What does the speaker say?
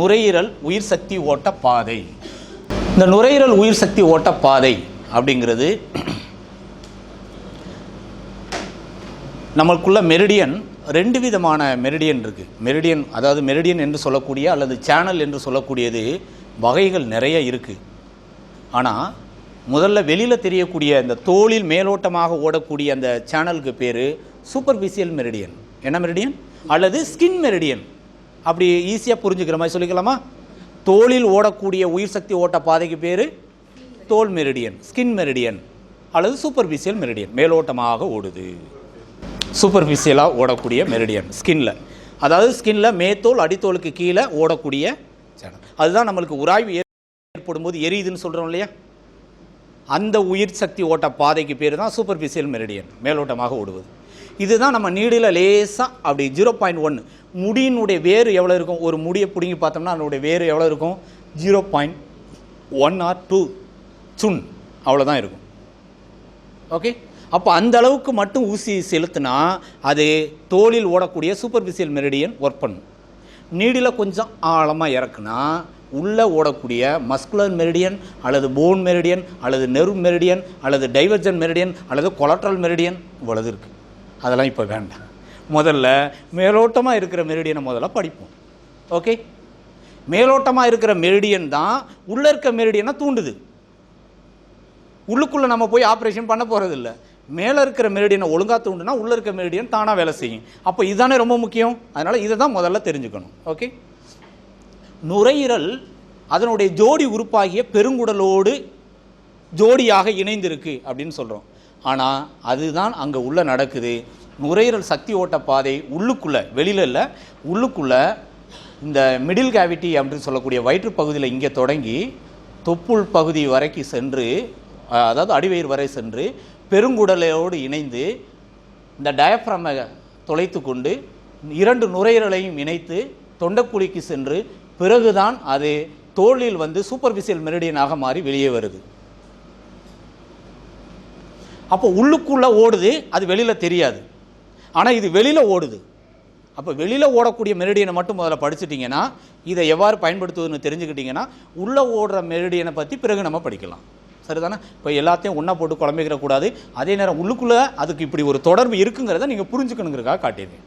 நுரையீரல் உயிர் சக்தி ஓட்ட பாதை. இந்த நுரையீரல் உயிர் சக்தி ஓட்ட பாதை அப்படிங்கிறது நம்மளுக்குள்ள மெரிடியன், ரெண்டு விதமான மெரிடியன் இருக்குது. மெரிடியன், அதாவது மெரிடியன் என்று சொல்லக்கூடிய அல்லது சேனல் என்று சொல்லக்கூடியது வகைகள் நிறைய இருக்குது. ஆனால் முதல்ல வெளியில் தெரியக்கூடிய இந்த தோலில் மேலோட்டமாக ஓடக்கூடிய அந்த சேனலுக்கு பேர் சூப்பர்ஃபிஷியல் மெரிடியன். என்ன மெரிடியன்? அல்லது ஸ்கின் மெரிடியன். அப்படி ஈஸியாக புரிஞ்சுக்கிற மாதிரி சொல்லிக்கலாமா? தோலில் ஓடக்கூடிய உயிர் சக்தி ஓட்ட பாதைக்கு பேர் தோல் மெரிடியன், ஸ்கின் மெரிடியன் அல்லது சூப்பர்ஃபிஷியல் மெரிடியன். மேலோட்டமாக ஓடுது, சூப்பர்ஃபிஷியலாக ஓடக்கூடிய மெரிடியன் ஸ்கின்ல, அதாவது ஸ்கின்ல மேத்தோல் அடித்தோலுக்கு கீழே ஓடக்கூடிய சேனல். அதுதான் நம்மளுக்கு உராய்வு ஏற்படும் போது எரியுதுன்னு சொல்கிறோம் இல்லையா, அந்த உயிர் சக்தி ஓட்ட பாதைக்கு பேர் தான் சூப்பர்ஃபிஷியல் மெரிடியன், மேலோட்டமாக ஓடுவது. இதுதான் நம்ம நீடில் லேசாக அப்படி 0.1 முடியினுடைய வேறு எவ்வளோ இருக்கும், ஒரு முடியை பிடுங்கி பார்த்தோம்னா அதனுடைய வேறு எவ்வளோ இருக்கும், 0.1 or 2 சுன் அவ்வளோதான் இருக்கும். ஓகே, அப்போ அந்த அளவுக்கு மட்டும் ஊசி செலுத்தினா அது தோலில் ஓடக்கூடிய சூப்பர்ஃபிஷியல் மெரிடியன் ஒர்க் பண்ணும். நீடில் கொஞ்சம் ஆழமாக இறக்குனா உள்ளே ஓடக்கூடிய மஸ்குலர் மெரிடியன் அல்லது போன் மெரிடியன் அல்லது நெர்வ் மெரிடியன் அல்லது டைவர்ஜன் மெரிடியன் அல்லது கொலாட்ரல் மெரிடியன் இவ்வளவு இருக்குது. அதெல்லாம் இப்போ வேண்டாம். முதல்ல மேலோட்டமாக இருக்கிற மெரிடியனை முதல்ல படிப்போம். ஓகே, மேலோட்டமாக இருக்கிற மெரிடியன் தான் உள்ளே இருக்க மெரிடியனை தூண்டுது. உள்ளுக்குள்ளே நம்ம போய் ஆப்ரேஷன் பண்ண போகிறது இல்லை. மேலே இருக்கிற மெரிடியனை ஒழுங்காக தூண்டுனா உள்ளே இருக்க மெரிடியன் தானாக வேலை செய்யும். அப்போ இதுதானே ரொம்ப முக்கியம். அதனால் இதை தான் முதல்ல தெரிஞ்சுக்கணும். ஓகே, நுரையீரல் அதனுடைய ஜோடி உறுப்பாகிய பெருங்குடலோடு ஜோடியாக இணைந்திருக்கு அப்படின்னு சொல்கிறோம். ஆனால் அதுதான் அங்கே உள்ளே நடக்குது. நுரையீரல் சக்தி ஓட்ட பாதை உள்ளுக்குள்ளே, வெளியில் இல்லை, உள்ளுக்குள்ளே இந்த மிடில் கேவிட்டி அப்படின்னு சொல்லக்கூடிய வயிற்று பகுதியில் இங்கே தொடங்கி தொப்புள் பகுதி வரைக்கும் சென்று, அதாவது அடிவயிறு வரை சென்று பெருங்குடலோடு இணைந்து இந்த டயப்ரமை தொலைத்து கொண்டு 2 நுரையீரலையும் இணைத்து தொண்டைக்குழிக்கு சென்று பிறகுதான் அது தோலில் வந்து சூப்பர்ஃபிஷியல் மெரிடியனாக மாறி வெளியே வருது. அப்போ உள்ளுக்குள்ளே ஓடுது, அது வெளியில் தெரியாது. ஆனால் இது வெளியில் ஓடுது. அப்போ வெளியில் ஓடக்கூடிய மெரிடியனை மட்டும் முதல்ல படிச்சுட்டிங்கன்னா, இதை எவ்வாறு பயன்படுத்துவதுன்னு தெரிஞ்சுக்கிட்டிங்கன்னா உள்ளே ஓடுற மெரிடியனை பற்றி பிறகு நம்ம படிக்கலாம். சரிதானே? இப்போ எல்லாத்தையும் ஒன்றா போட்டு குழம்பிக்கிறக்கூடாது. அதே நேரம் உள்ளுக்குள்ளே அதுக்கு இப்படி ஒரு தொடர்பு இருக்குங்கிறத நீங்கள் புரிஞ்சுக்கணுங்கிறதுக்காக காட்டிடுறேன்.